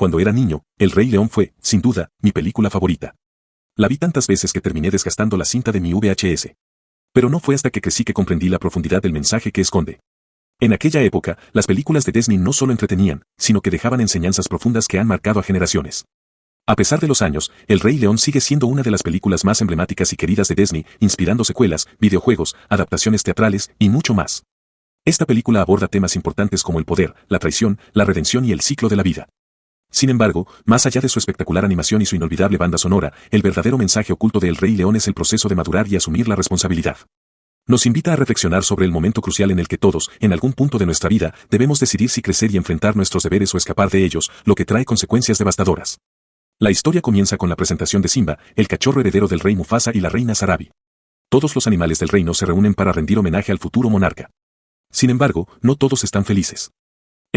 Cuando era niño, El Rey León fue, sin duda, mi película favorita. La vi tantas veces que terminé desgastando la cinta de mi VHS. Pero no fue hasta que crecí que comprendí la profundidad del mensaje que esconde. En aquella época, las películas de Disney no solo entretenían, sino que dejaban enseñanzas profundas que han marcado a generaciones. A pesar de los años, El Rey León sigue siendo una de las películas más emblemáticas y queridas de Disney, inspirando secuelas, videojuegos, adaptaciones teatrales y mucho más. Esta película aborda temas importantes como el poder, la traición, la redención y el ciclo de la vida. Sin embargo, más allá de su espectacular animación y su inolvidable banda sonora, el verdadero mensaje oculto de El Rey León es el proceso de madurar y asumir la responsabilidad. Nos invita a reflexionar sobre el momento crucial en el que todos, en algún punto de nuestra vida, debemos decidir si crecer y enfrentar nuestros deberes o escapar de ellos, lo que trae consecuencias devastadoras. La historia comienza con la presentación de Simba, el cachorro heredero del rey Mufasa y la reina Sarabi. Todos los animales del reino se reúnen para rendir homenaje al futuro monarca. Sin embargo, no todos están felices.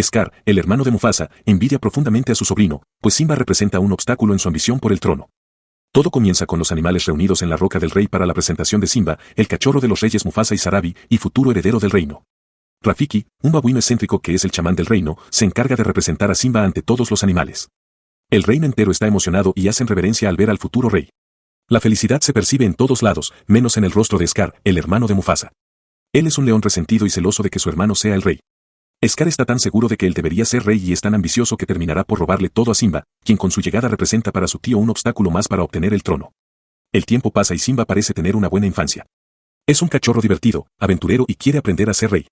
Scar, el hermano de Mufasa, envidia profundamente a su sobrino, pues Simba representa un obstáculo en su ambición por el trono. Todo comienza con los animales reunidos en la roca del rey para la presentación de Simba, el cachorro de los reyes Mufasa y Sarabi, y futuro heredero del reino. Rafiki, un babuino excéntrico que es el chamán del reino, se encarga de representar a Simba ante todos los animales. El reino entero está emocionado y hacen reverencia al ver al futuro rey. La felicidad se percibe en todos lados, menos en el rostro de Scar, el hermano de Mufasa. Él es un león resentido y celoso de que su hermano sea el rey. Scar está tan seguro de que él debería ser rey y es tan ambicioso que terminará por robarle todo a Simba, quien con su llegada representa para su tío un obstáculo más para obtener el trono. El tiempo pasa y Simba parece tener una buena infancia. Es un cachorro divertido, aventurero y quiere aprender a ser rey.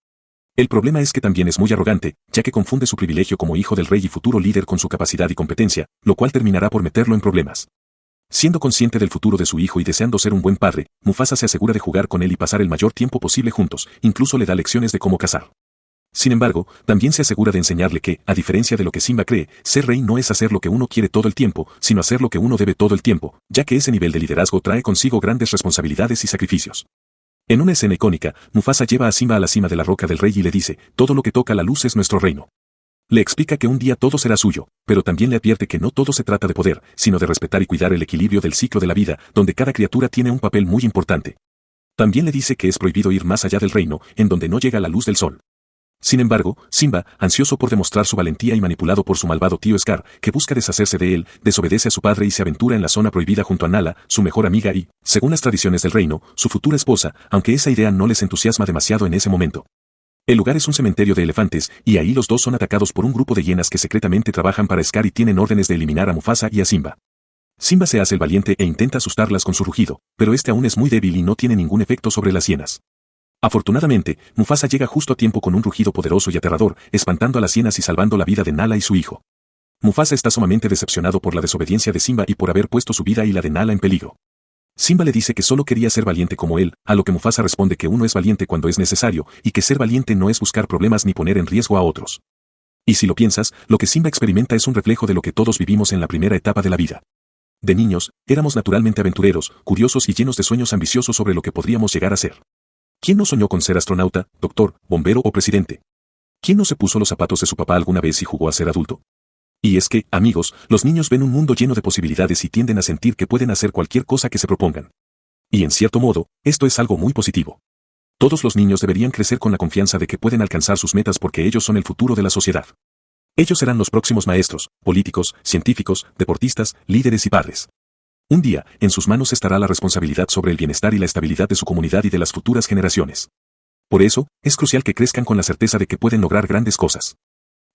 El problema es que también es muy arrogante, ya que confunde su privilegio como hijo del rey y futuro líder con su capacidad y competencia, lo cual terminará por meterlo en problemas. Siendo consciente del futuro de su hijo y deseando ser un buen padre, Mufasa se asegura de jugar con él y pasar el mayor tiempo posible juntos, incluso le da lecciones de cómo cazar. Sin embargo, también se asegura de enseñarle que, a diferencia de lo que Simba cree, ser rey no es hacer lo que uno quiere todo el tiempo, sino hacer lo que uno debe todo el tiempo, ya que ese nivel de liderazgo trae consigo grandes responsabilidades y sacrificios. En una escena icónica, Mufasa lleva a Simba a la cima de la roca del rey y le dice, todo lo que toca la luz es nuestro reino. Le explica que un día todo será suyo, pero también le advierte que no todo se trata de poder, sino de respetar y cuidar el equilibrio del ciclo de la vida, donde cada criatura tiene un papel muy importante. También le dice que es prohibido ir más allá del reino, en donde no llega la luz del sol. Sin embargo, Simba, ansioso por demostrar su valentía y manipulado por su malvado tío Scar, que busca deshacerse de él, desobedece a su padre y se aventura en la zona prohibida junto a Nala, su mejor amiga y, según las tradiciones del reino, su futura esposa, aunque esa idea no les entusiasma demasiado en ese momento. El lugar es un cementerio de elefantes, y ahí los dos son atacados por un grupo de hienas que secretamente trabajan para Scar y tienen órdenes de eliminar a Mufasa y a Simba. Simba se hace el valiente e intenta asustarlas con su rugido, pero este aún es muy débil y no tiene ningún efecto sobre las hienas. Afortunadamente, Mufasa llega justo a tiempo con un rugido poderoso y aterrador, espantando a las hienas y salvando la vida de Nala y su hijo. Mufasa está sumamente decepcionado por la desobediencia de Simba y por haber puesto su vida y la de Nala en peligro. Simba le dice que solo quería ser valiente como él, a lo que Mufasa responde que uno es valiente cuando es necesario, y que ser valiente no es buscar problemas ni poner en riesgo a otros. Y si lo piensas, lo que Simba experimenta es un reflejo de lo que todos vivimos en la primera etapa de la vida. De niños, éramos naturalmente aventureros, curiosos y llenos de sueños ambiciosos sobre lo que podríamos llegar a ser. ¿Quién no soñó con ser astronauta, doctor, bombero o presidente? ¿Quién no se puso los zapatos de su papá alguna vez y jugó a ser adulto? Y es que, amigos, los niños ven un mundo lleno de posibilidades y tienden a sentir que pueden hacer cualquier cosa que se propongan. Y en cierto modo, esto es algo muy positivo. Todos los niños deberían crecer con la confianza de que pueden alcanzar sus metas porque ellos son el futuro de la sociedad. Ellos serán los próximos maestros, políticos, científicos, deportistas, líderes y padres. Un día, en sus manos estará la responsabilidad sobre el bienestar y la estabilidad de su comunidad y de las futuras generaciones. Por eso, es crucial que crezcan con la certeza de que pueden lograr grandes cosas.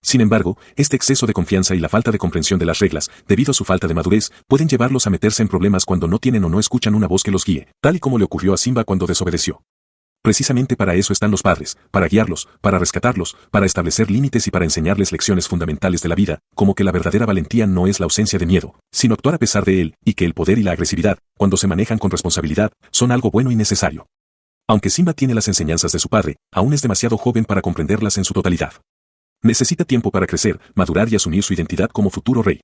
Sin embargo, este exceso de confianza y la falta de comprensión de las reglas, debido a su falta de madurez, pueden llevarlos a meterse en problemas cuando no tienen o no escuchan una voz que los guíe, tal y como le ocurrió a Simba cuando desobedeció. Precisamente para eso están los padres, para guiarlos, para rescatarlos, para establecer límites y para enseñarles lecciones fundamentales de la vida, como que la verdadera valentía no es la ausencia de miedo, sino actuar a pesar de él, y que el poder y la agresividad, cuando se manejan con responsabilidad, son algo bueno y necesario. Aunque Simba tiene las enseñanzas de su padre, aún es demasiado joven para comprenderlas en su totalidad. Necesita tiempo para crecer, madurar y asumir su identidad como futuro rey.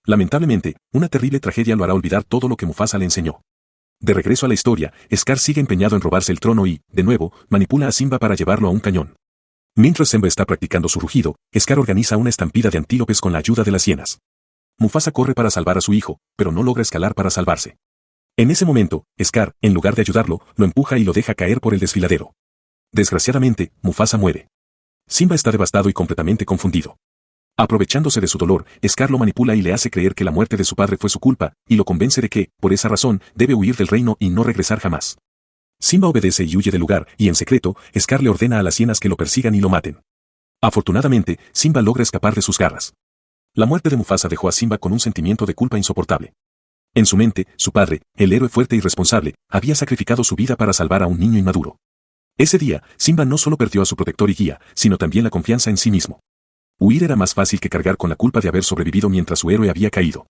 Lamentablemente, una terrible tragedia lo hará olvidar todo lo que Mufasa le enseñó. De regreso a la historia, Scar sigue empeñado en robarse el trono y, de nuevo, manipula a Simba para llevarlo a un cañón. Mientras Simba está practicando su rugido, Scar organiza una estampida de antílopes con la ayuda de las hienas. Mufasa corre para salvar a su hijo, pero no logra escalar para salvarse. En ese momento, Scar, en lugar de ayudarlo, lo empuja y lo deja caer por el desfiladero. Desgraciadamente, Mufasa muere. Simba está devastado y completamente confundido. Aprovechándose de su dolor, Scar lo manipula y le hace creer que la muerte de su padre fue su culpa, y lo convence de que, por esa razón, debe huir del reino y no regresar jamás. Simba obedece y huye del lugar, y en secreto, Scar le ordena a las hienas que lo persigan y lo maten. Afortunadamente, Simba logra escapar de sus garras. La muerte de Mufasa dejó a Simba con un sentimiento de culpa insoportable. En su mente, su padre, el héroe fuerte y responsable, había sacrificado su vida para salvar a un niño inmaduro. Ese día, Simba no solo perdió a su protector y guía, sino también la confianza en sí mismo. Huir era más fácil que cargar con la culpa de haber sobrevivido mientras su héroe había caído.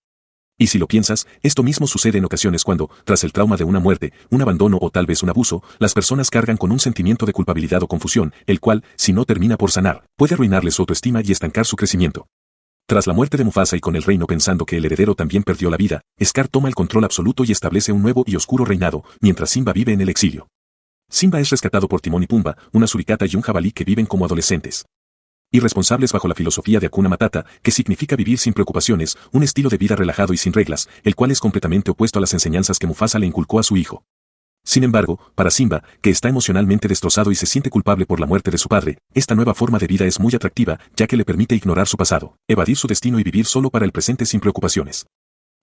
Y si lo piensas, esto mismo sucede en ocasiones cuando, tras el trauma de una muerte, un abandono o tal vez un abuso, las personas cargan con un sentimiento de culpabilidad o confusión, el cual, si no termina por sanar, puede arruinarle su autoestima y estancar su crecimiento. Tras la muerte de Mufasa y con el reino pensando que el heredero también perdió la vida, Scar toma el control absoluto y establece un nuevo y oscuro reinado, mientras Simba vive en el exilio. Simba es rescatado por Timón y Pumba, una suricata y un jabalí que viven como adolescentes. Irresponsables bajo la filosofía de Hakuna Matata, que significa vivir sin preocupaciones, un estilo de vida relajado y sin reglas, el cual es completamente opuesto a las enseñanzas que Mufasa le inculcó a su hijo. Sin embargo, para Simba, que está emocionalmente destrozado y se siente culpable por la muerte de su padre, esta nueva forma de vida es muy atractiva, ya que le permite ignorar su pasado, evadir su destino y vivir solo para el presente sin preocupaciones.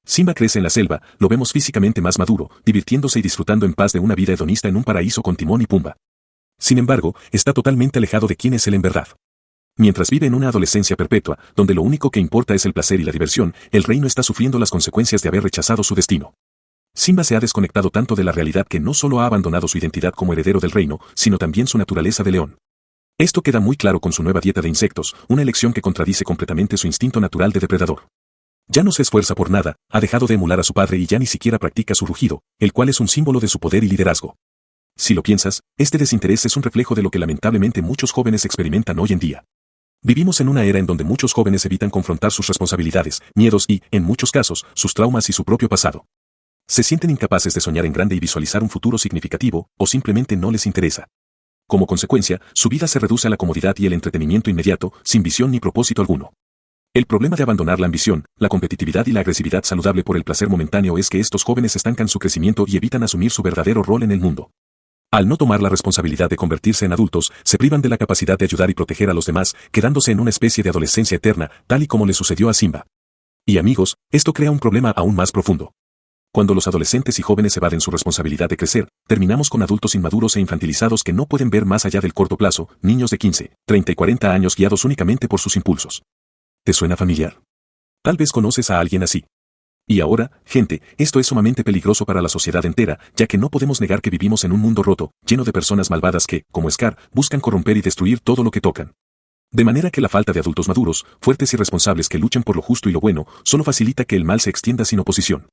Simba crece en la selva, lo vemos físicamente más maduro, divirtiéndose y disfrutando en paz de una vida hedonista en un paraíso con Timón y Pumba. Sin embargo, está totalmente alejado de quién es él en verdad. Mientras vive en una adolescencia perpetua, donde lo único que importa es el placer y la diversión, el reino está sufriendo las consecuencias de haber rechazado su destino. Simba se ha desconectado tanto de la realidad que no solo ha abandonado su identidad como heredero del reino, sino también su naturaleza de león. Esto queda muy claro con su nueva dieta de insectos, una elección que contradice completamente su instinto natural de depredador. Ya no se esfuerza por nada, ha dejado de emular a su padre y ya ni siquiera practica su rugido, el cual es un símbolo de su poder y liderazgo. Si lo piensas, este desinterés es un reflejo de lo que lamentablemente muchos jóvenes experimentan hoy en día. Vivimos en una era en donde muchos jóvenes evitan confrontar sus responsabilidades, miedos y, en muchos casos, sus traumas y su propio pasado. Se sienten incapaces de soñar en grande y visualizar un futuro significativo, o simplemente no les interesa. Como consecuencia, su vida se reduce a la comodidad y el entretenimiento inmediato, sin visión ni propósito alguno. El problema de abandonar la ambición, la competitividad y la agresividad saludable por el placer momentáneo es que estos jóvenes estancan su crecimiento y evitan asumir su verdadero rol en el mundo. Al no tomar la responsabilidad de convertirse en adultos, se privan de la capacidad de ayudar y proteger a los demás, quedándose en una especie de adolescencia eterna, tal y como le sucedió a Simba. Y amigos, esto crea un problema aún más profundo. Cuando los adolescentes y jóvenes evaden su responsabilidad de crecer, terminamos con adultos inmaduros e infantilizados que no pueden ver más allá del corto plazo, niños de 15, 30 y 40 años guiados únicamente por sus impulsos. ¿Te suena familiar? Tal vez conoces a alguien así. Y ahora, gente, esto es sumamente peligroso para la sociedad entera, ya que no podemos negar que vivimos en un mundo roto, lleno de personas malvadas que, como Scar, buscan corromper y destruir todo lo que tocan. De manera que la falta de adultos maduros, fuertes y responsables que luchen por lo justo y lo bueno, solo facilita que el mal se extienda sin oposición.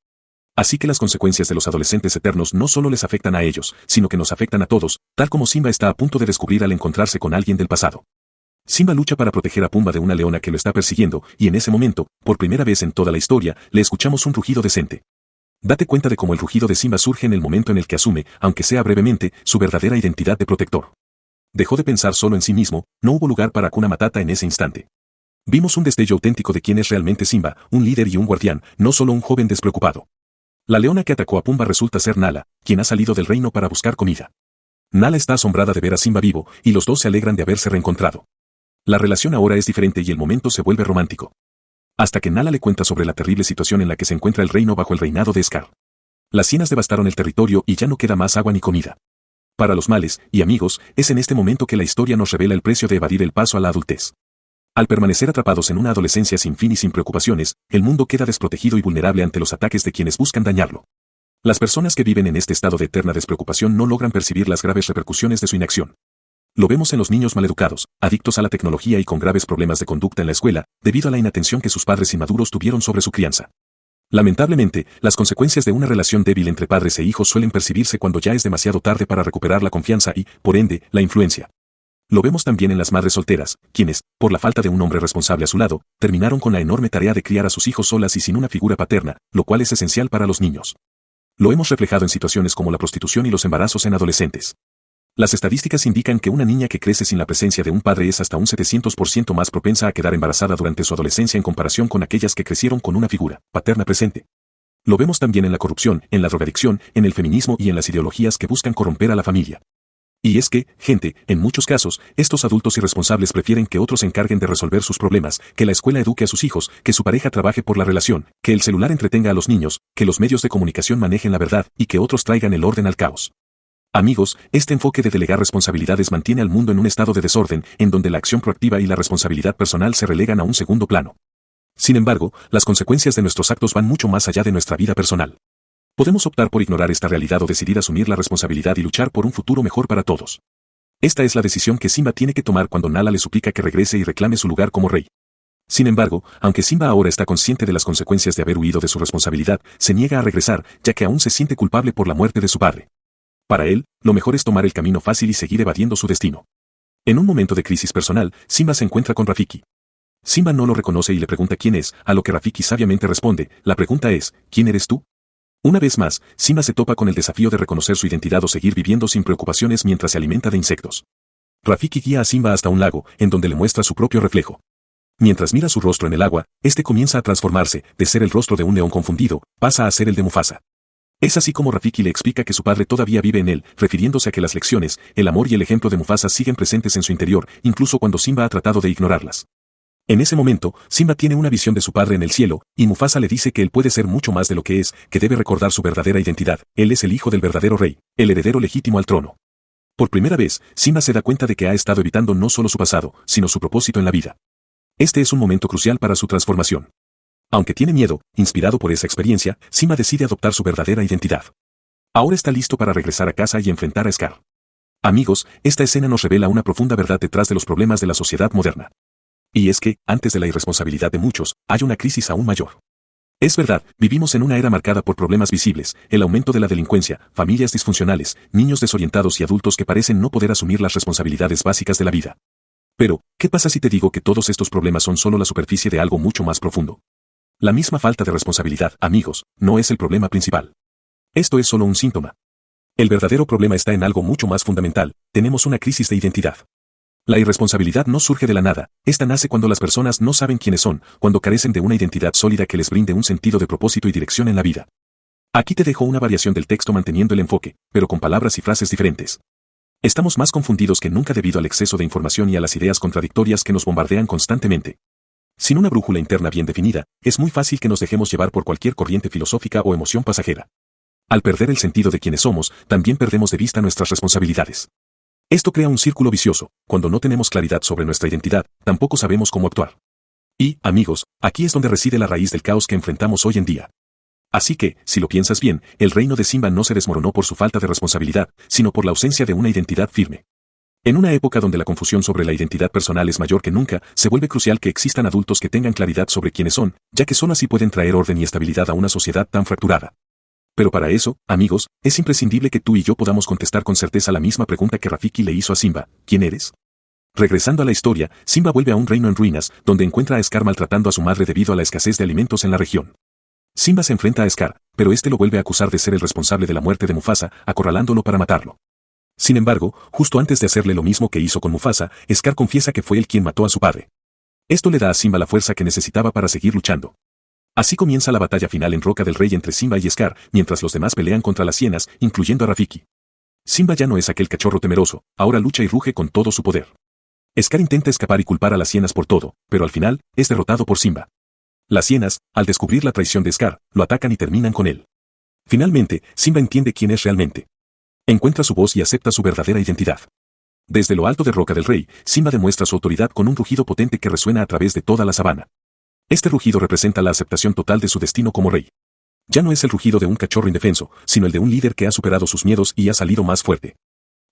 Así que las consecuencias de los adolescentes eternos no solo les afectan a ellos, sino que nos afectan a todos, tal como Simba está a punto de descubrir al encontrarse con alguien del pasado. Simba lucha para proteger a Pumba de una leona que lo está persiguiendo, y en ese momento, por primera vez en toda la historia, le escuchamos un rugido decente. Date cuenta de cómo el rugido de Simba surge en el momento en el que asume, aunque sea brevemente, su verdadera identidad de protector. Dejó de pensar solo en sí mismo, no hubo lugar para Hakuna Matata en ese instante. Vimos un destello auténtico de quién es realmente Simba, un líder y un guardián, no solo un joven despreocupado. La leona que atacó a Pumba resulta ser Nala, quien ha salido del reino para buscar comida. Nala está asombrada de ver a Simba vivo, y los dos se alegran de haberse reencontrado. La relación ahora es diferente y el momento se vuelve romántico. Hasta que Nala le cuenta sobre la terrible situación en la que se encuentra el reino bajo el reinado de Scar. Las hienas devastaron el territorio y ya no queda más agua ni comida. Para los males, y amigos, es en este momento que la historia nos revela el precio de evadir el paso a la adultez. Al permanecer atrapados en una adolescencia sin fin y sin preocupaciones, el mundo queda desprotegido y vulnerable ante los ataques de quienes buscan dañarlo. Las personas que viven en este estado de eterna despreocupación no logran percibir las graves repercusiones de su inacción. Lo vemos en los niños maleducados, adictos a la tecnología y con graves problemas de conducta en la escuela, debido a la inatención que sus padres inmaduros tuvieron sobre su crianza. Lamentablemente, las consecuencias de una relación débil entre padres e hijos suelen percibirse cuando ya es demasiado tarde para recuperar la confianza y, por ende, la influencia. Lo vemos también en las madres solteras, quienes, por la falta de un hombre responsable a su lado, terminaron con la enorme tarea de criar a sus hijos solas y sin una figura paterna, lo cual es esencial para los niños. Lo hemos reflejado en situaciones como la prostitución y los embarazos en adolescentes. Las estadísticas indican que una niña que crece sin la presencia de un padre es hasta un 700% más propensa a quedar embarazada durante su adolescencia en comparación con aquellas que crecieron con una figura paterna presente. Lo vemos también en la corrupción, en la drogadicción, en el feminismo y en las ideologías que buscan corromper a la familia. Y es que, gente, en muchos casos, estos adultos irresponsables prefieren que otros se encarguen de resolver sus problemas, que la escuela eduque a sus hijos, que su pareja trabaje por la relación, que el celular entretenga a los niños, que los medios de comunicación manejen la verdad y que otros traigan el orden al caos. Amigos, este enfoque de delegar responsabilidades mantiene al mundo en un estado de desorden, en donde la acción proactiva y la responsabilidad personal se relegan a un segundo plano. Sin embargo, las consecuencias de nuestros actos van mucho más allá de nuestra vida personal. Podemos optar por ignorar esta realidad o decidir asumir la responsabilidad y luchar por un futuro mejor para todos. Esta es la decisión que Simba tiene que tomar cuando Nala le suplica que regrese y reclame su lugar como rey. Sin embargo, aunque Simba ahora está consciente de las consecuencias de haber huido de su responsabilidad, se niega a regresar, ya que aún se siente culpable por la muerte de su padre. Para él, lo mejor es tomar el camino fácil y seguir evadiendo su destino. En un momento de crisis personal, Simba se encuentra con Rafiki. Simba no lo reconoce y le pregunta quién es, a lo que Rafiki sabiamente responde, la pregunta es, ¿quién eres tú? Una vez más, Simba se topa con el desafío de reconocer su identidad o seguir viviendo sin preocupaciones mientras se alimenta de insectos. Rafiki guía a Simba hasta un lago, en donde le muestra su propio reflejo. Mientras mira su rostro en el agua, este comienza a transformarse, de ser el rostro de un león confundido, pasa a ser el de Mufasa. Es así como Rafiki le explica que su padre todavía vive en él, refiriéndose a que las lecciones, el amor y el ejemplo de Mufasa siguen presentes en su interior, incluso cuando Simba ha tratado de ignorarlas. En ese momento, Simba tiene una visión de su padre en el cielo, y Mufasa le dice que él puede ser mucho más de lo que es, que debe recordar su verdadera identidad, él es el hijo del verdadero rey, el heredero legítimo al trono. Por primera vez, Simba se da cuenta de que ha estado evitando no solo su pasado, sino su propósito en la vida. Este es un momento crucial para su transformación. Aunque tiene miedo, inspirado por esa experiencia, Simba decide adoptar su verdadera identidad. Ahora está listo para regresar a casa y enfrentar a Scar. Amigos, esta escena nos revela una profunda verdad detrás de los problemas de la sociedad moderna. Y es que, antes de la irresponsabilidad de muchos, hay una crisis aún mayor. Es verdad, vivimos en una era marcada por problemas visibles, el aumento de la delincuencia, familias disfuncionales, niños desorientados y adultos que parecen no poder asumir las responsabilidades básicas de la vida. Pero, ¿qué pasa si te digo que todos estos problemas son solo la superficie de algo mucho más profundo? La misma falta de responsabilidad, amigos, no es el problema principal. Esto es solo un síntoma. El verdadero problema está en algo mucho más fundamental, tenemos una crisis de identidad. La irresponsabilidad no surge de la nada, esta nace cuando las personas no saben quiénes son, cuando carecen de una identidad sólida que les brinde un sentido de propósito y dirección en la vida. Aquí te dejo una variación del texto manteniendo el enfoque, pero con palabras y frases diferentes. Estamos más confundidos que nunca debido al exceso de información y a las ideas contradictorias que nos bombardean constantemente. Sin una brújula interna bien definida, es muy fácil que nos dejemos llevar por cualquier corriente filosófica o emoción pasajera. Al perder el sentido de quiénes somos, también perdemos de vista nuestras responsabilidades. Esto crea un círculo vicioso, cuando no tenemos claridad sobre nuestra identidad, tampoco sabemos cómo actuar. Y, amigos, aquí es donde reside la raíz del caos que enfrentamos hoy en día. Así que, si lo piensas bien, el reino de Simba no se desmoronó por su falta de responsabilidad, sino por la ausencia de una identidad firme. En una época donde la confusión sobre la identidad personal es mayor que nunca, se vuelve crucial que existan adultos que tengan claridad sobre quiénes son, ya que solo así pueden traer orden y estabilidad a una sociedad tan fracturada. Pero para eso, amigos, es imprescindible que tú y yo podamos contestar con certeza la misma pregunta que Rafiki le hizo a Simba, ¿quién eres? Regresando a la historia, Simba vuelve a un reino en ruinas, donde encuentra a Scar maltratando a su madre debido a la escasez de alimentos en la región. Simba se enfrenta a Scar, pero este lo vuelve a acusar de ser el responsable de la muerte de Mufasa, acorralándolo para matarlo. Sin embargo, justo antes de hacerle lo mismo que hizo con Mufasa, Scar confiesa que fue él quien mató a su padre. Esto le da a Simba la fuerza que necesitaba para seguir luchando. Así comienza la batalla final en Roca del Rey entre Simba y Scar, mientras los demás pelean contra las hienas, incluyendo a Rafiki. Simba ya no es aquel cachorro temeroso, ahora lucha y ruge con todo su poder. Scar intenta escapar y culpar a las hienas por todo, pero al final, es derrotado por Simba. Las hienas, al descubrir la traición de Scar, lo atacan y terminan con él. Finalmente, Simba entiende quién es realmente. Encuentra su voz y acepta su verdadera identidad. Desde lo alto de Roca del Rey, Simba demuestra su autoridad con un rugido potente que resuena a través de toda la sabana. Este rugido representa la aceptación total de su destino como rey. Ya no es el rugido de un cachorro indefenso, sino el de un líder que ha superado sus miedos y ha salido más fuerte.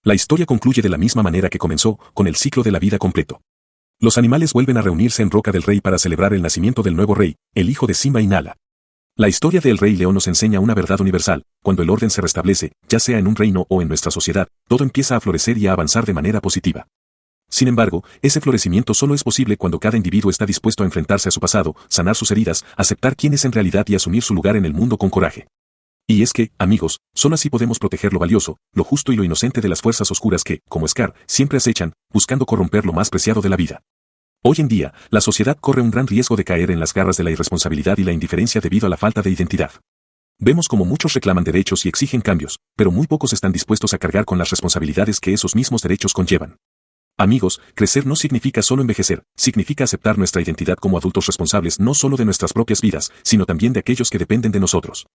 La historia concluye de la misma manera que comenzó, con el ciclo de la vida completo. Los animales vuelven a reunirse en Roca del Rey para celebrar el nacimiento del nuevo rey, el hijo de Simba y Nala. La historia del Rey León nos enseña una verdad universal: cuando el orden se restablece, ya sea en un reino o en nuestra sociedad, todo empieza a florecer y a avanzar de manera positiva. Sin embargo, ese florecimiento solo es posible cuando cada individuo está dispuesto a enfrentarse a su pasado, sanar sus heridas, aceptar quién es en realidad y asumir su lugar en el mundo con coraje. Y es que, amigos, solo así podemos proteger lo valioso, lo justo y lo inocente de las fuerzas oscuras que, como Scar, siempre acechan, buscando corromper lo más preciado de la vida. Hoy en día, la sociedad corre un gran riesgo de caer en las garras de la irresponsabilidad y la indiferencia debido a la falta de identidad. Vemos como muchos reclaman derechos y exigen cambios, pero muy pocos están dispuestos a cargar con las responsabilidades que esos mismos derechos conllevan. Amigos, crecer no significa solo envejecer, significa aceptar nuestra identidad como adultos responsables no solo de nuestras propias vidas, sino también de aquellos que dependen de nosotros.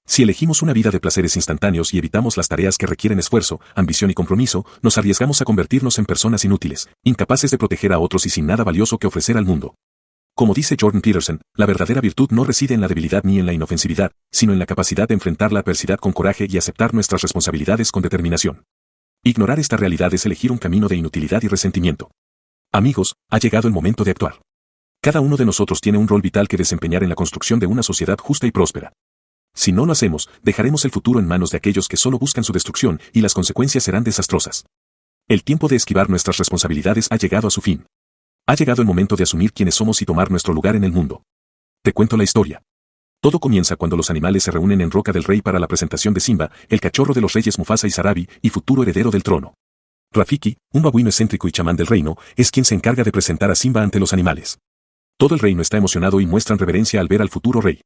Si elegimos una vida de placeres instantáneos y evitamos las tareas que requieren esfuerzo, ambición y compromiso, nos arriesgamos a convertirnos en personas inútiles, incapaces de proteger a otros y sin nada valioso que ofrecer al mundo. Como dice Jordan Peterson, la verdadera virtud no reside en la debilidad ni en la inofensividad, sino en la capacidad de enfrentar la adversidad con coraje y aceptar nuestras responsabilidades con determinación. Ignorar esta realidad es elegir un camino de inutilidad y resentimiento. Amigos, ha llegado el momento de actuar. Cada uno de nosotros tiene un rol vital que desempeñar en la construcción de una sociedad justa y próspera. Si no lo hacemos, dejaremos el futuro en manos de aquellos que solo buscan su destrucción y las consecuencias serán desastrosas. El tiempo de esquivar nuestras responsabilidades ha llegado a su fin. Ha llegado el momento de asumir quiénes somos y tomar nuestro lugar en el mundo. Te cuento la historia. Todo comienza cuando los animales se reúnen en Roca del Rey para la presentación de Simba, el cachorro de los reyes Mufasa y Sarabi, y futuro heredero del trono. Rafiki, un babuino excéntrico y chamán del reino, es quien se encarga de presentar a Simba ante los animales. Todo el reino está emocionado y muestran reverencia al ver al futuro rey.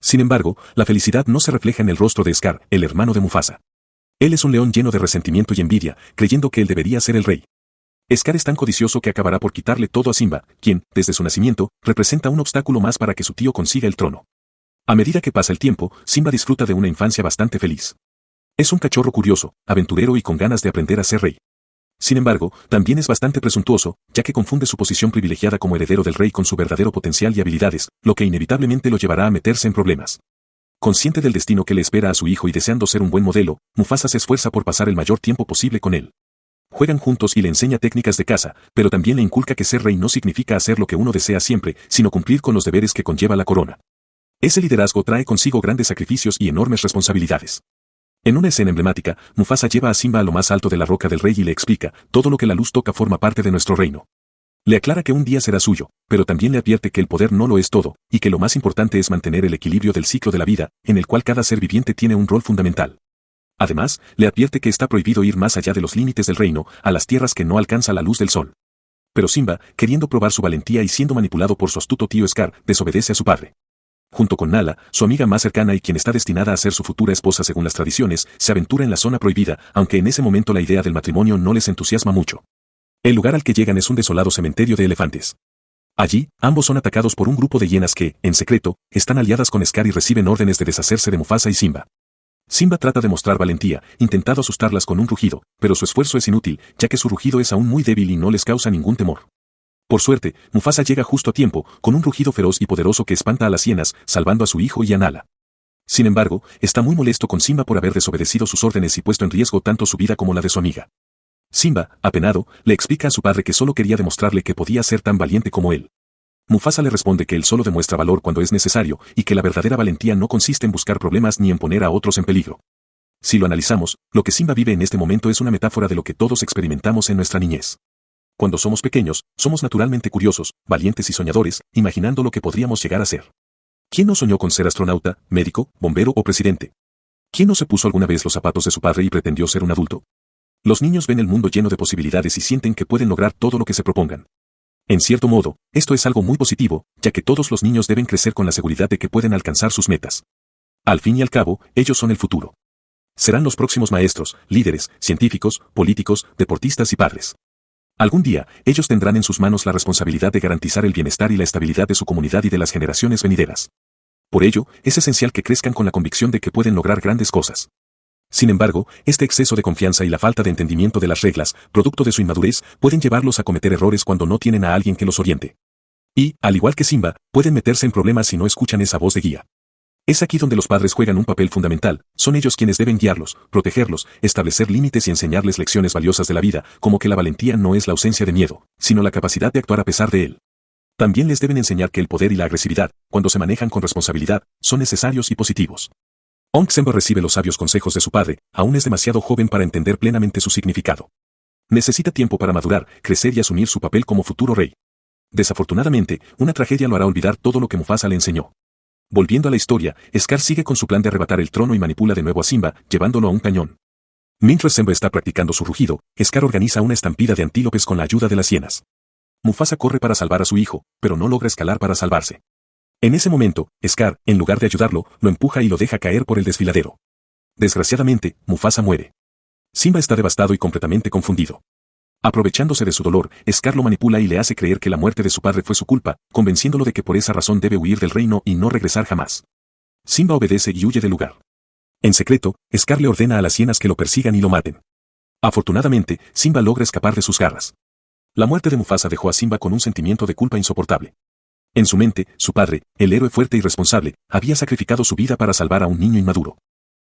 Sin embargo, la felicidad no se refleja en el rostro de Scar, el hermano de Mufasa. Él es un león lleno de resentimiento y envidia, creyendo que él debería ser el rey. Scar es tan codicioso que acabará por quitarle todo a Simba, quien, desde su nacimiento, representa un obstáculo más para que su tío consiga el trono. A medida que pasa el tiempo, Simba disfruta de una infancia bastante feliz. Es un cachorro curioso, aventurero y con ganas de aprender a ser rey. Sin embargo, también es bastante presuntuoso, ya que confunde su posición privilegiada como heredero del rey con su verdadero potencial y habilidades, lo que inevitablemente lo llevará a meterse en problemas. Consciente del destino que le espera a su hijo y deseando ser un buen modelo, Mufasa se esfuerza por pasar el mayor tiempo posible con él. Juegan juntos y le enseña técnicas de caza, pero también le inculca que ser rey no significa hacer lo que uno desea siempre, sino cumplir con los deberes que conlleva la corona. Ese liderazgo trae consigo grandes sacrificios y enormes responsabilidades. En una escena emblemática, Mufasa lleva a Simba a lo más alto de la roca del rey y le explica, todo lo que la luz toca forma parte de nuestro reino. Le aclara que un día será suyo, pero también le advierte que el poder no lo es todo, y que lo más importante es mantener el equilibrio del ciclo de la vida, en el cual cada ser viviente tiene un rol fundamental. Además, le advierte que está prohibido ir más allá de los límites del reino, a las tierras que no alcanza la luz del sol. Pero Simba, queriendo probar su valentía y siendo manipulado por su astuto tío Scar, desobedece a su padre. Junto con Nala, su amiga más cercana y quien está destinada a ser su futura esposa según las tradiciones, se aventura en la zona prohibida, aunque en ese momento la idea del matrimonio no les entusiasma mucho. El lugar al que llegan es un desolado cementerio de elefantes. Allí, ambos son atacados por un grupo de hienas que, en secreto, están aliadas con Scar y reciben órdenes de deshacerse de Mufasa y Simba. Simba trata de mostrar valentía, intentando asustarlas con un rugido, pero su esfuerzo es inútil, ya que su rugido es aún muy débil y no les causa ningún temor. Por suerte, Mufasa llega justo a tiempo, con un rugido feroz y poderoso que espanta a las hienas, salvando a su hijo y a Nala. Sin embargo, está muy molesto con Simba por haber desobedecido sus órdenes y puesto en riesgo tanto su vida como la de su amiga. Simba, apenado, le explica a su padre que solo quería demostrarle que podía ser tan valiente como él. Mufasa le responde que él solo demuestra valor cuando es necesario, y que la verdadera valentía no consiste en buscar problemas ni en poner a otros en peligro. Si lo analizamos, lo que Simba vive en este momento es una metáfora de lo que todos experimentamos en nuestra niñez. Cuando somos pequeños, somos naturalmente curiosos, valientes y soñadores, imaginando lo que podríamos llegar a ser. ¿Quién no soñó con ser astronauta, médico, bombero o presidente? ¿Quién no se puso alguna vez los zapatos de su padre y pretendió ser un adulto? Los niños ven el mundo lleno de posibilidades y sienten que pueden lograr todo lo que se propongan. En cierto modo, esto es algo muy positivo, ya que todos los niños deben crecer con la seguridad de que pueden alcanzar sus metas. Al fin y al cabo, ellos son el futuro. Serán los próximos maestros, líderes, científicos, políticos, deportistas y padres. Algún día, ellos tendrán en sus manos la responsabilidad de garantizar el bienestar y la estabilidad de su comunidad y de las generaciones venideras. Por ello, es esencial que crezcan con la convicción de que pueden lograr grandes cosas. Sin embargo, este exceso de confianza y la falta de entendimiento de las reglas, producto de su inmadurez, pueden llevarlos a cometer errores cuando no tienen a alguien que los oriente. Y, al igual que Simba, pueden meterse en problemas si no escuchan esa voz de guía. Es aquí donde los padres juegan un papel fundamental, son ellos quienes deben guiarlos, protegerlos, establecer límites y enseñarles lecciones valiosas de la vida, como que la valentía no es la ausencia de miedo, sino la capacidad de actuar a pesar de él. También les deben enseñar que el poder y la agresividad, cuando se manejan con responsabilidad, son necesarios y positivos. Aunque Simba recibe los sabios consejos de su padre, aún es demasiado joven para entender plenamente su significado. Necesita tiempo para madurar, crecer y asumir su papel como futuro rey. Desafortunadamente, una tragedia lo hará olvidar todo lo que Mufasa le enseñó. Volviendo a la historia, Scar sigue con su plan de arrebatar el trono y manipula de nuevo a Simba, llevándolo a un cañón. Mientras Simba está practicando su rugido, Scar organiza una estampida de antílopes con la ayuda de las hienas. Mufasa corre para salvar a su hijo, pero no logra escalar para salvarse. En ese momento, Scar, en lugar de ayudarlo, lo empuja y lo deja caer por el desfiladero. Desgraciadamente, Mufasa muere. Simba está devastado y completamente confundido. Aprovechándose de su dolor, Scar lo manipula y le hace creer que la muerte de su padre fue su culpa, convenciéndolo de que por esa razón debe huir del reino y no regresar jamás. Simba obedece y huye del lugar. En secreto, Scar le ordena a las hienas que lo persigan y lo maten. Afortunadamente, Simba logra escapar de sus garras. La muerte de Mufasa dejó a Simba con un sentimiento de culpa insoportable. En su mente, su padre, el héroe fuerte y responsable, había sacrificado su vida para salvar a un niño inmaduro.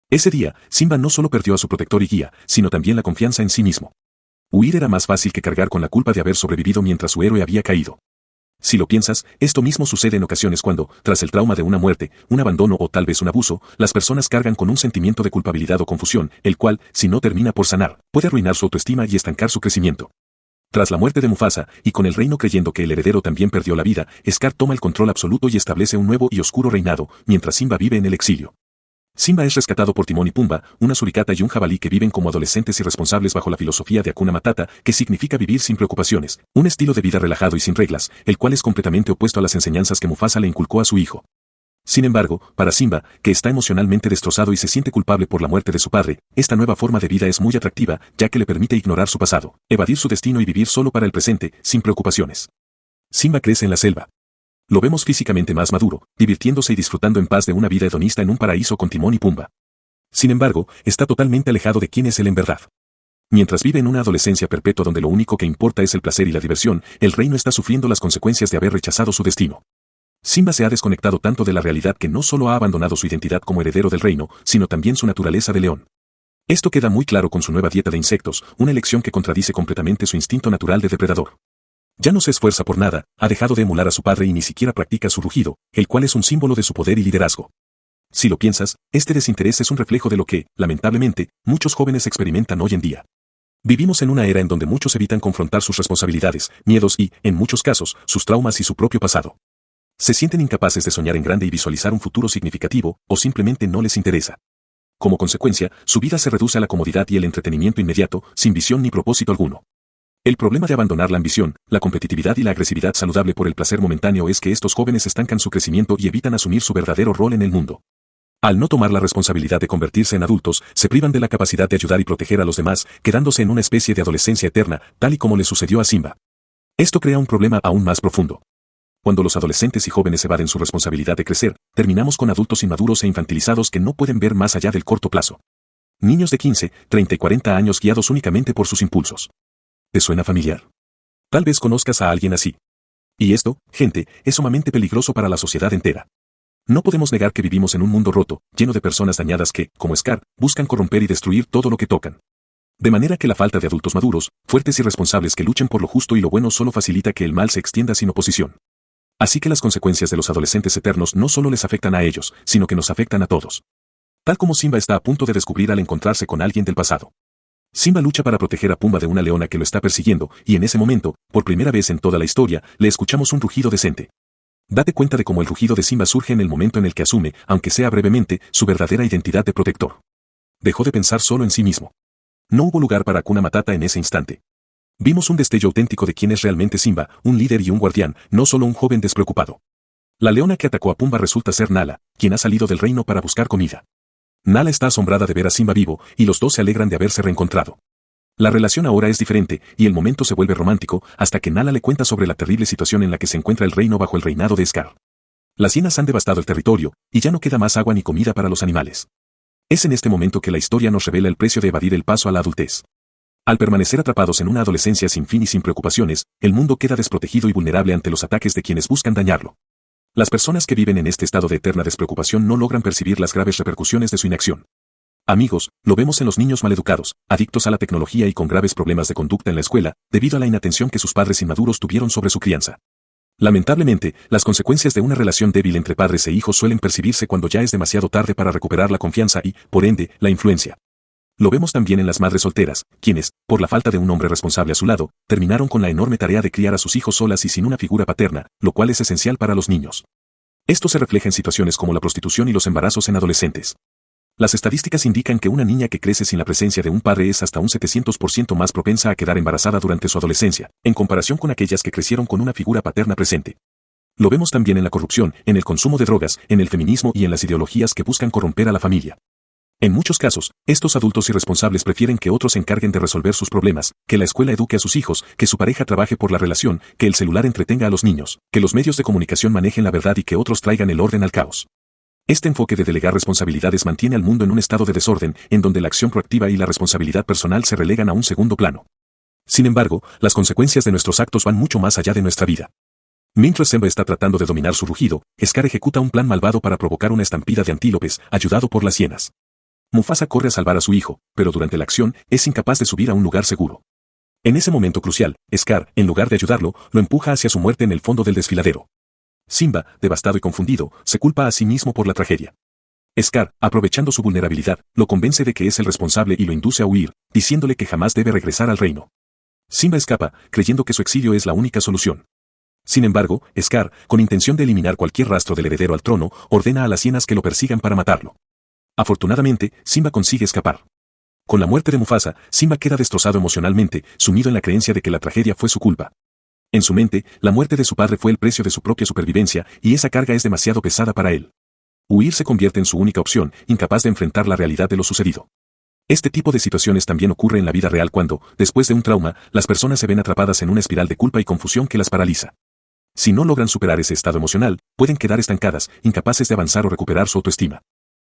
Ese día, Simba no solo perdió a su protector y guía, sino también la confianza en sí mismo. Huir era más fácil que cargar con la culpa de haber sobrevivido mientras su héroe había caído. Si lo piensas, esto mismo sucede en ocasiones cuando, tras el trauma de una muerte, un abandono o tal vez un abuso, las personas cargan con un sentimiento de culpabilidad o confusión, el cual, si no termina por sanar, puede arruinar su autoestima y estancar su crecimiento. Tras la muerte de Mufasa, y con el reino creyendo que el heredero también perdió la vida, Scar toma el control absoluto y establece un nuevo y oscuro reinado, mientras Simba vive en el exilio. Simba es rescatado por Timón y Pumba, una suricata y un jabalí que viven como adolescentes irresponsables bajo la filosofía de Hakuna Matata, que significa vivir sin preocupaciones, un estilo de vida relajado y sin reglas, el cual es completamente opuesto a las enseñanzas que Mufasa le inculcó a su hijo. Sin embargo, para Simba, que está emocionalmente destrozado y se siente culpable por la muerte de su padre, esta nueva forma de vida es muy atractiva, ya que le permite ignorar su pasado, evadir su destino y vivir solo para el presente, sin preocupaciones. Simba crece en la selva. Lo vemos físicamente más maduro, divirtiéndose y disfrutando en paz de una vida hedonista en un paraíso con Timón y Pumba. Sin embargo, está totalmente alejado de quién es él en verdad. Mientras vive en una adolescencia perpetua donde lo único que importa es el placer y la diversión, el reino está sufriendo las consecuencias de haber rechazado su destino. Simba se ha desconectado tanto de la realidad que no solo ha abandonado su identidad como heredero del reino, sino también su naturaleza de león. Esto queda muy claro con su nueva dieta de insectos, una elección que contradice completamente su instinto natural de depredador. Ya no se esfuerza por nada, ha dejado de emular a su padre y ni siquiera practica su rugido, el cual es un símbolo de su poder y liderazgo. Si lo piensas, este desinterés es un reflejo de lo que, lamentablemente, muchos jóvenes experimentan hoy en día. Vivimos en una era en donde muchos evitan confrontar sus responsabilidades, miedos y, en muchos casos, sus traumas y su propio pasado. Se sienten incapaces de soñar en grande y visualizar un futuro significativo, o simplemente no les interesa. Como consecuencia, su vida se reduce a la comodidad y el entretenimiento inmediato, sin visión ni propósito alguno. El problema de abandonar la ambición, la competitividad y la agresividad saludable por el placer momentáneo es que estos jóvenes estancan su crecimiento y evitan asumir su verdadero rol en el mundo. Al no tomar la responsabilidad de convertirse en adultos, se privan de la capacidad de ayudar y proteger a los demás, quedándose en una especie de adolescencia eterna, tal y como le sucedió a Simba. Esto crea un problema aún más profundo. Cuando los adolescentes y jóvenes evaden su responsabilidad de crecer, terminamos con adultos inmaduros e infantilizados que no pueden ver más allá del corto plazo. Niños de 15, 30 y 40 años guiados únicamente por sus impulsos. ¿Te suena familiar? Tal vez conozcas a alguien así. Y esto, gente, es sumamente peligroso para la sociedad entera. No podemos negar que vivimos en un mundo roto, lleno de personas dañadas que, como Scar, buscan corromper y destruir todo lo que tocan. De manera que la falta de adultos maduros, fuertes y responsables que luchen por lo justo y lo bueno solo facilita que el mal se extienda sin oposición. Así que las consecuencias de los adolescentes eternos no solo les afectan a ellos, sino que nos afectan a todos. Tal como Simba está a punto de descubrir al encontrarse con alguien del pasado. Simba lucha para proteger a Pumba de una leona que lo está persiguiendo, y en ese momento, por primera vez en toda la historia, le escuchamos un rugido decente. Date cuenta de cómo el rugido de Simba surge en el momento en el que asume, aunque sea brevemente, su verdadera identidad de protector. Dejó de pensar solo en sí mismo. No hubo lugar para Hakuna Matata en ese instante. Vimos un destello auténtico de quién es realmente Simba, un líder y un guardián, no solo un joven despreocupado. La leona que atacó a Pumba resulta ser Nala, quien ha salido del reino para buscar comida. Nala está asombrada de ver a Simba vivo, y los dos se alegran de haberse reencontrado. La relación ahora es diferente, y el momento se vuelve romántico, hasta que Nala le cuenta sobre la terrible situación en la que se encuentra el reino bajo el reinado de Scar. Las hienas han devastado el territorio, y ya no queda más agua ni comida para los animales. Es en este momento que la historia nos revela el precio de evadir el paso a la adultez. Al permanecer atrapados en una adolescencia sin fin y sin preocupaciones, el mundo queda desprotegido y vulnerable ante los ataques de quienes buscan dañarlo. Las personas que viven en este estado de eterna despreocupación no logran percibir las graves repercusiones de su inacción. Amigos, lo vemos en los niños maleducados, adictos a la tecnología y con graves problemas de conducta en la escuela, debido a la inatención que sus padres inmaduros tuvieron sobre su crianza. Lamentablemente, las consecuencias de una relación débil entre padres e hijos suelen percibirse cuando ya es demasiado tarde para recuperar la confianza y, por ende, la influencia. Lo vemos también en las madres solteras, quienes, por la falta de un hombre responsable a su lado, terminaron con la enorme tarea de criar a sus hijos solas y sin una figura paterna, lo cual es esencial para los niños. Esto se refleja en situaciones como la prostitución y los embarazos en adolescentes. Las estadísticas indican que una niña que crece sin la presencia de un padre es hasta un 700% más propensa a quedar embarazada durante su adolescencia, en comparación con aquellas que crecieron con una figura paterna presente. Lo vemos también en la corrupción, en el consumo de drogas, en el feminismo y en las ideologías que buscan corromper a la familia. En muchos casos, estos adultos irresponsables prefieren que otros se encarguen de resolver sus problemas, que la escuela eduque a sus hijos, que su pareja trabaje por la relación, que el celular entretenga a los niños, que los medios de comunicación manejen la verdad y que otros traigan el orden al caos. Este enfoque de delegar responsabilidades mantiene al mundo en un estado de desorden, en donde la acción proactiva y la responsabilidad personal se relegan a un segundo plano. Sin embargo, las consecuencias de nuestros actos van mucho más allá de nuestra vida. Mientras Simba está tratando de dominar su rugido, Scar ejecuta un plan malvado para provocar una estampida de antílopes, ayudado por las hienas. Mufasa corre a salvar a su hijo, pero durante la acción, es incapaz de subir a un lugar seguro. En ese momento crucial, Scar, en lugar de ayudarlo, lo empuja hacia su muerte en el fondo del desfiladero. Simba, devastado y confundido, se culpa a sí mismo por la tragedia. Scar, aprovechando su vulnerabilidad, lo convence de que es el responsable y lo induce a huir, diciéndole que jamás debe regresar al reino. Simba escapa, creyendo que su exilio es la única solución. Sin embargo, Scar, con intención de eliminar cualquier rastro del heredero al trono, ordena a las hienas que lo persigan para matarlo. Afortunadamente, Simba consigue escapar. Con la muerte de Mufasa, Simba queda destrozado emocionalmente, sumido en la creencia de que la tragedia fue su culpa. En su mente, la muerte de su padre fue el precio de su propia supervivencia, y esa carga es demasiado pesada para él. Huir se convierte en su única opción, incapaz de enfrentar la realidad de lo sucedido. Este tipo de situaciones también ocurre en la vida real cuando, después de un trauma, las personas se ven atrapadas en una espiral de culpa y confusión que las paraliza. Si no logran superar ese estado emocional, pueden quedar estancadas, incapaces de avanzar o recuperar su autoestima.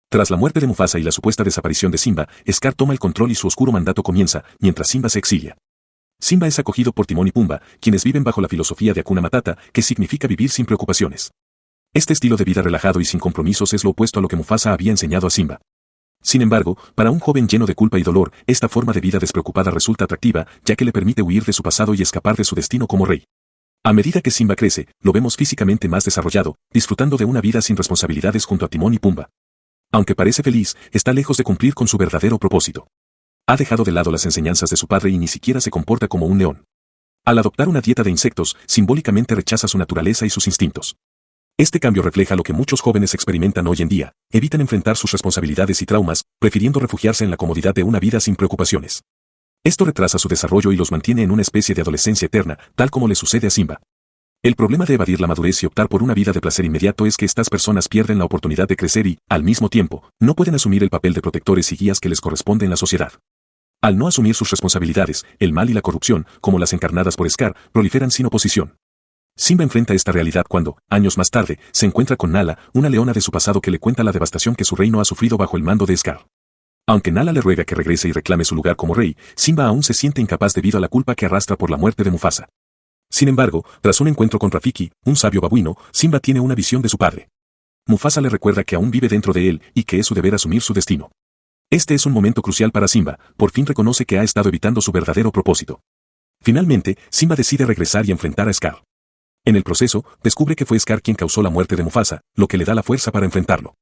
Tras la muerte de Mufasa y la supuesta desaparición de Simba, Scar toma el control y su oscuro mandato comienza, mientras Simba se exilia. Simba es acogido por Timón y Pumba, quienes viven bajo la filosofía de Hakuna Matata, que significa vivir sin preocupaciones. Este estilo de vida relajado y sin compromisos es lo opuesto a lo que Mufasa había enseñado a Simba. Sin embargo, para un joven lleno de culpa y dolor, esta forma de vida despreocupada resulta atractiva, ya que le permite huir de su pasado y escapar de su destino como rey. A medida que Simba crece, lo vemos físicamente más desarrollado, disfrutando de una vida sin responsabilidades junto a Timón y Pumba. Aunque parece feliz, está lejos de cumplir con su verdadero propósito. Ha dejado de lado las enseñanzas de su padre y ni siquiera se comporta como un león. Al adoptar una dieta de insectos, simbólicamente rechaza su naturaleza y sus instintos. Este cambio refleja lo que muchos jóvenes experimentan hoy en día, evitan enfrentar sus responsabilidades y traumas, prefiriendo refugiarse en la comodidad de una vida sin preocupaciones. Esto retrasa su desarrollo y los mantiene en una especie de adolescencia eterna, tal como le sucede a Simba. El problema de evadir la madurez y optar por una vida de placer inmediato es que estas personas pierden la oportunidad de crecer y, al mismo tiempo, no pueden asumir el papel de protectores y guías que les corresponde en la sociedad. Al no asumir sus responsabilidades, el mal y la corrupción, como las encarnadas por Scar, proliferan sin oposición. Simba enfrenta esta realidad cuando, años más tarde, se encuentra con Nala, una leona de su pasado que le cuenta la devastación que su reino ha sufrido bajo el mando de Scar. Aunque Nala le ruega que regrese y reclame su lugar como rey, Simba aún se siente incapaz debido a la culpa que arrastra por la muerte de Mufasa. Sin embargo, tras un encuentro con Rafiki, un sabio babuino, Simba tiene una visión de su padre. Mufasa le recuerda que aún vive dentro de él y que es su deber asumir su destino. Este es un momento crucial para Simba, por fin reconoce que ha estado evitando su verdadero propósito. Finalmente, Simba decide regresar y enfrentar a Scar. En el proceso, descubre que fue Scar quien causó la muerte de Mufasa, lo que le da la fuerza para enfrentarlo.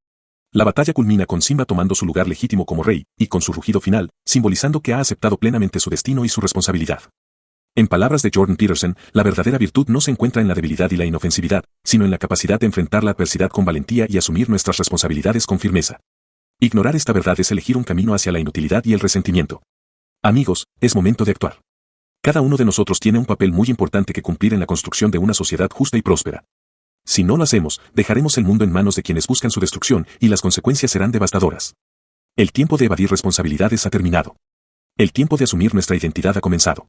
La batalla culmina con Simba tomando su lugar legítimo como rey, y con su rugido final, simbolizando que ha aceptado plenamente su destino y su responsabilidad. En palabras de Jordan Peterson, la verdadera virtud no se encuentra en la debilidad y la inofensividad, sino en la capacidad de enfrentar la adversidad con valentía y asumir nuestras responsabilidades con firmeza. Ignorar esta verdad es elegir un camino hacia la inutilidad y el resentimiento. Amigos, es momento de actuar. Cada uno de nosotros tiene un papel muy importante que cumplir en la construcción de una sociedad justa y próspera. Si no lo hacemos, dejaremos el mundo en manos de quienes buscan su destrucción y las consecuencias serán devastadoras. El tiempo de evadir responsabilidades ha terminado. El tiempo de asumir nuestra identidad ha comenzado.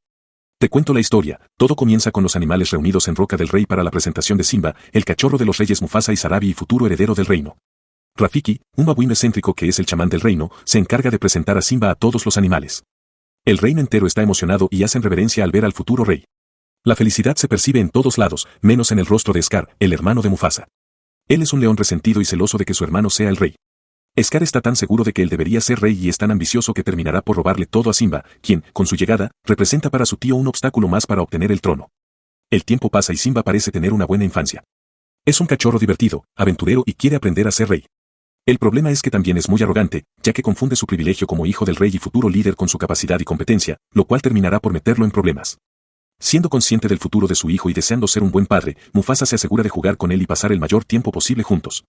Te cuento la historia, todo comienza con los animales reunidos en Roca del Rey para la presentación de Simba, el cachorro de los reyes Mufasa y Sarabi y futuro heredero del reino. Rafiki, un babuino excéntrico que es el chamán del reino, se encarga de presentar a Simba a todos los animales. El reino entero está emocionado y hacen reverencia al ver al futuro rey. La felicidad se percibe en todos lados, menos en el rostro de Scar, el hermano de Mufasa. Él es un león resentido y celoso de que su hermano sea el rey. Scar está tan seguro de que él debería ser rey y es tan ambicioso que terminará por robarle todo a Simba, quien, con su llegada, representa para su tío un obstáculo más para obtener el trono. El tiempo pasa y Simba parece tener una buena infancia. Es un cachorro divertido, aventurero y quiere aprender a ser rey. El problema es que también es muy arrogante, ya que confunde su privilegio como hijo del rey y futuro líder con su capacidad y competencia, lo cual terminará por meterlo en problemas. Siendo consciente del futuro de su hijo y deseando ser un buen padre, Mufasa se asegura de jugar con él y pasar el mayor tiempo posible juntos.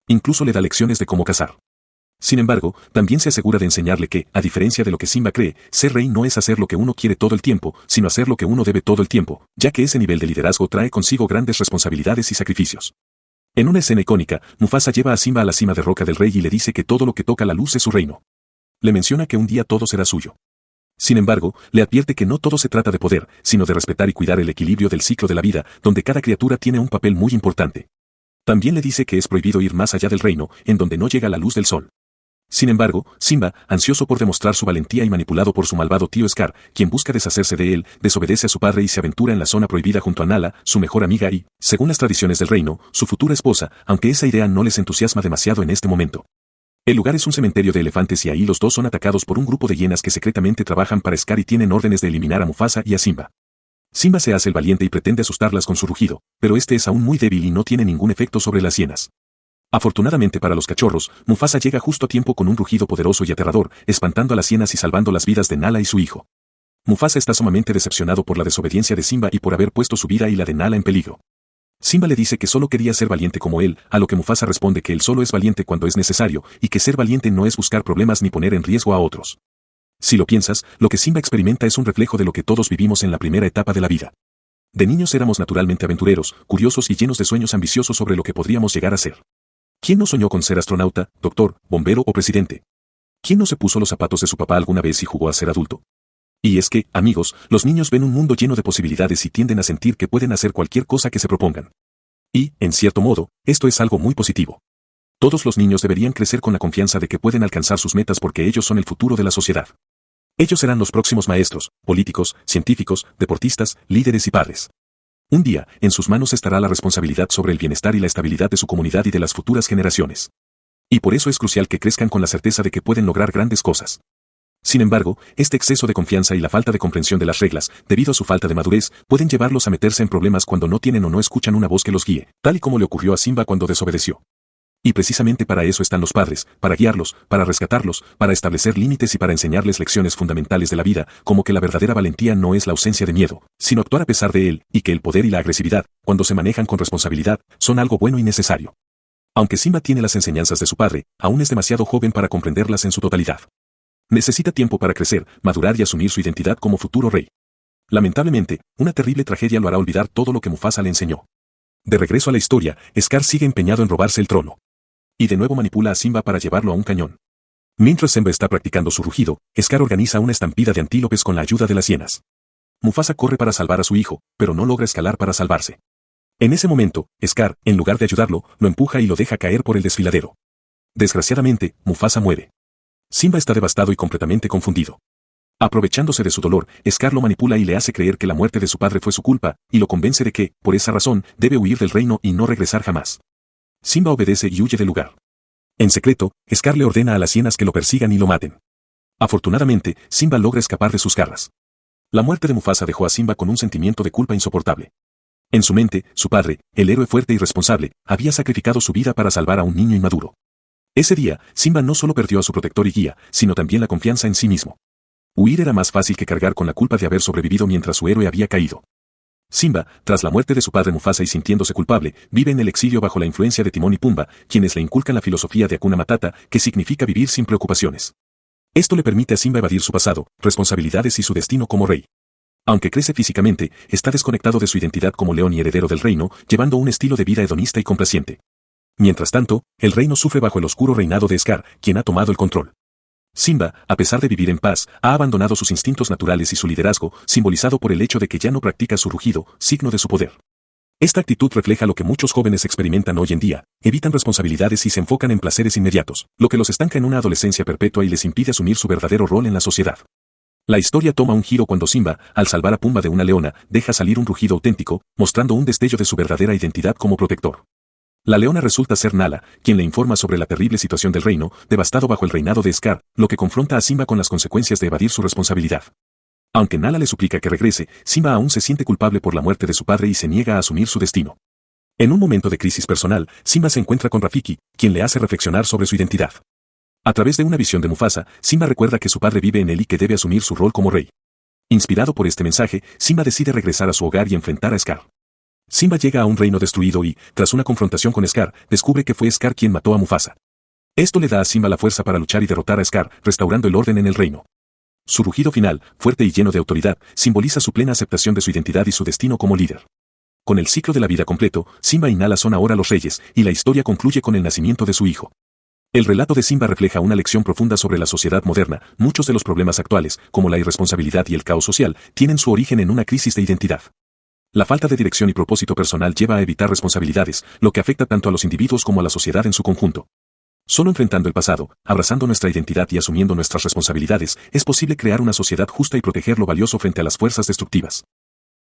Incluso le da lecciones de cómo cazar. Sin embargo, también se asegura de enseñarle que, a diferencia de lo que Simba cree, ser rey no es hacer lo que uno quiere todo el tiempo, sino hacer lo que uno debe todo el tiempo, ya que ese nivel de liderazgo trae consigo grandes responsabilidades y sacrificios. En una escena icónica, Mufasa lleva a Simba a la cima de roca del rey y le dice que todo lo que toca la luz es su reino. Le menciona que un día todo será suyo. Sin embargo, le advierte que no todo se trata de poder, sino de respetar y cuidar el equilibrio del ciclo de la vida, donde cada criatura tiene un papel muy importante. También le dice que es prohibido ir más allá del reino, en donde no llega la luz del sol. Sin embargo, Simba, ansioso por demostrar su valentía y manipulado por su malvado tío Scar, quien busca deshacerse de él, desobedece a su padre y se aventura en la zona prohibida junto a Nala, su mejor amiga y, según las tradiciones del reino, su futura esposa, aunque esa idea no les entusiasma demasiado en este momento. El lugar es un cementerio de elefantes y ahí los dos son atacados por un grupo de hienas que secretamente trabajan para Scar y tienen órdenes de eliminar a Mufasa y a Simba. Simba se hace el valiente y pretende asustarlas con su rugido, pero este es aún muy débil y no tiene ningún efecto sobre las hienas. Afortunadamente para los cachorros, Mufasa llega justo a tiempo con un rugido poderoso y aterrador, espantando a las hienas y salvando las vidas de Nala y su hijo. Mufasa está sumamente decepcionado por la desobediencia de Simba y por haber puesto su vida y la de Nala en peligro. Simba le dice que solo quería ser valiente como él, a lo que Mufasa responde que él solo es valiente cuando es necesario, y que ser valiente no es buscar problemas ni poner en riesgo a otros. Si lo piensas, lo que Simba experimenta es un reflejo de lo que todos vivimos en la primera etapa de la vida. De niños éramos naturalmente aventureros, curiosos y llenos de sueños ambiciosos sobre lo que podríamos llegar a ser. ¿Quién no soñó con ser astronauta, doctor, bombero o presidente? ¿Quién no se puso los zapatos de su papá alguna vez y jugó a ser adulto? Y es que, amigos, los niños ven un mundo lleno de posibilidades y tienden a sentir que pueden hacer cualquier cosa que se propongan. Y, en cierto modo, esto es algo muy positivo. Todos los niños deberían crecer con la confianza de que pueden alcanzar sus metas porque ellos son el futuro de la sociedad. Ellos serán los próximos maestros, políticos, científicos, deportistas, líderes y padres. Un día, en sus manos estará la responsabilidad sobre el bienestar y la estabilidad de su comunidad y de las futuras generaciones. Y por eso es crucial que crezcan con la certeza de que pueden lograr grandes cosas. Sin embargo, este exceso de confianza y la falta de comprensión de las reglas, debido a su falta de madurez, pueden llevarlos a meterse en problemas cuando no tienen o no escuchan una voz que los guíe, tal y como le ocurrió a Simba cuando desobedeció. Y precisamente para eso están los padres, para guiarlos, para rescatarlos, para establecer límites y para enseñarles lecciones fundamentales de la vida, como que la verdadera valentía no es la ausencia de miedo, sino actuar a pesar de él, y que el poder y la agresividad, cuando se manejan con responsabilidad, son algo bueno y necesario. Aunque Simba tiene las enseñanzas de su padre, aún es demasiado joven para comprenderlas en su totalidad. Necesita tiempo para crecer, madurar y asumir su identidad como futuro rey. Lamentablemente, una terrible tragedia lo hará olvidar todo lo que Mufasa le enseñó. De regreso a la historia, Scar sigue empeñado en robarse el trono. Y de nuevo manipula a Simba para llevarlo a un cañón. Mientras Simba está practicando su rugido, Scar organiza una estampida de antílopes con la ayuda de las hienas. Mufasa corre para salvar a su hijo, pero no logra escalar para salvarse. En ese momento, Scar, en lugar de ayudarlo, lo empuja y lo deja caer por el desfiladero. Desgraciadamente, Mufasa muere. Simba está devastado y completamente confundido. Aprovechándose de su dolor, Scar lo manipula y le hace creer que la muerte de su padre fue su culpa, y lo convence de que, por esa razón, debe huir del reino y no regresar jamás. Simba obedece y huye del lugar. En secreto, Scar le ordena a las hienas que lo persigan y lo maten. Afortunadamente, Simba logra escapar de sus garras. La muerte de Mufasa dejó a Simba con un sentimiento de culpa insoportable. En su mente, su padre, el héroe fuerte y responsable, había sacrificado su vida para salvar a un niño inmaduro. Ese día, Simba no solo perdió a su protector y guía, sino también la confianza en sí mismo. Huir era más fácil que cargar con la culpa de haber sobrevivido mientras su héroe había caído. Simba, tras la muerte de su padre Mufasa y sintiéndose culpable, vive en el exilio bajo la influencia de Timón y Pumba, quienes le inculcan la filosofía de Hakuna Matata, que significa vivir sin preocupaciones. Esto le permite a Simba evadir su pasado, responsabilidades y su destino como rey. Aunque crece físicamente, está desconectado de su identidad como león y heredero del reino, llevando un estilo de vida hedonista y complaciente. Mientras tanto, el reino sufre bajo el oscuro reinado de Scar, quien ha tomado el control. Simba, a pesar de vivir en paz, ha abandonado sus instintos naturales y su liderazgo, simbolizado por el hecho de que ya no practica su rugido, signo de su poder. Esta actitud refleja lo que muchos jóvenes experimentan hoy en día, evitan responsabilidades y se enfocan en placeres inmediatos, lo que los estanca en una adolescencia perpetua y les impide asumir su verdadero rol en la sociedad. La historia toma un giro cuando Simba, al salvar a Pumba de una leona, deja salir un rugido auténtico, mostrando un destello de su verdadera identidad como protector. La leona resulta ser Nala, quien le informa sobre la terrible situación del reino, devastado bajo el reinado de Scar, lo que confronta a Simba con las consecuencias de evadir su responsabilidad. Aunque Nala le suplica que regrese, Simba aún se siente culpable por la muerte de su padre y se niega a asumir su destino. En un momento de crisis personal, Simba se encuentra con Rafiki, quien le hace reflexionar sobre su identidad. A través de una visión de Mufasa, Simba recuerda que su padre vive en él y que debe asumir su rol como rey. Inspirado por este mensaje, Simba decide regresar a su hogar y enfrentar a Scar. Simba llega a un reino destruido y, tras una confrontación con Scar, descubre que fue Scar quien mató a Mufasa. Esto le da a Simba la fuerza para luchar y derrotar a Scar, restaurando el orden en el reino. Su rugido final, fuerte y lleno de autoridad, simboliza su plena aceptación de su identidad y su destino como líder. Con el ciclo de la vida completo, Simba y Nala son ahora los reyes, y la historia concluye con el nacimiento de su hijo. El relato de Simba refleja una lección profunda sobre la sociedad moderna. Muchos de los problemas actuales, como la irresponsabilidad y el caos social, tienen su origen en una crisis de identidad. La falta de dirección y propósito personal lleva a evitar responsabilidades, lo que afecta tanto a los individuos como a la sociedad en su conjunto. Solo enfrentando el pasado, abrazando nuestra identidad y asumiendo nuestras responsabilidades, es posible crear una sociedad justa y proteger lo valioso frente a las fuerzas destructivas.